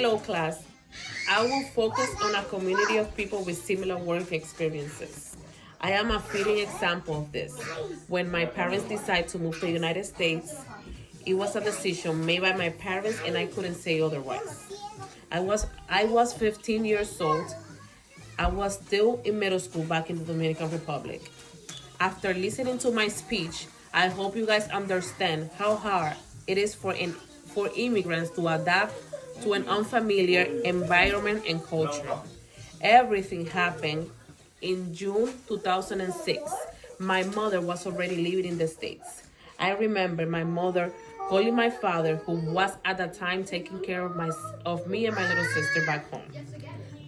Hello, class. I will focus on a community of people with similar work experiences. I am a fitting example of this. When my parents decided to move to the United States, it was a decision made by my parents and I couldn't say otherwise. I was 15 years old. I was still in middle school back in the Dominican Republic. After listening to my speech, I hope you guys understand how hard it is for immigrants to adapt to an unfamiliar environment and culture. Everything happened in June 2006. My mother was already living in the States. I remember my mother calling my father, who was at the time taking care of me and my little sister back home.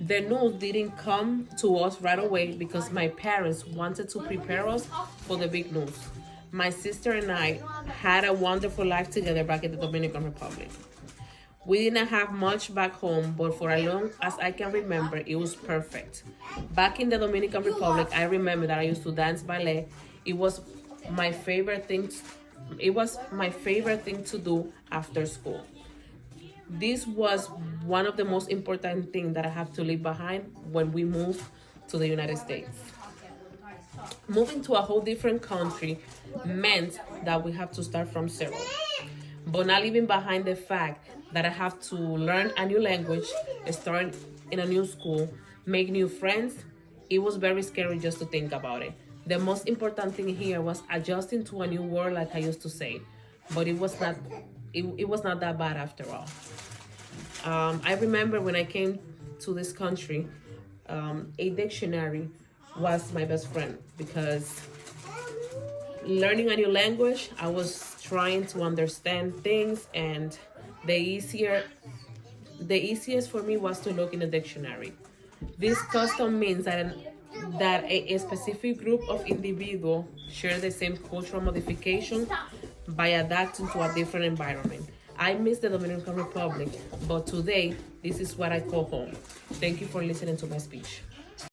The news didn't come to us right away because my parents wanted to prepare us for the big news. My sister and I had a wonderful life together back in the Dominican Republic. We didn't have much back home, but for as long as I can remember, it was perfect. Back in the Dominican Republic, I remember that I used to dance ballet. It was my favorite thing. It was my favorite thing to do after school. This was one of the most important things that I have to leave behind when we moved to the United States. Moving to a whole different country meant that we have to start from zero, but not leaving behind the fact that I have to learn a new language, start in a new school, make new friends. It was very scary just to think about it. The most important thing here was adjusting to a new world, like I used to say, but it was not that bad after all. I remember when I came to this country, a dictionary was my best friend because learning a new language, I was trying to understand things, and the easiest for me was to look in the dictionary. This custom means that a specific group of individuals share the same cultural modification by adapting to a different environment. I miss the Dominican Republic, but today this is what I call home. Thank you for listening to my speech.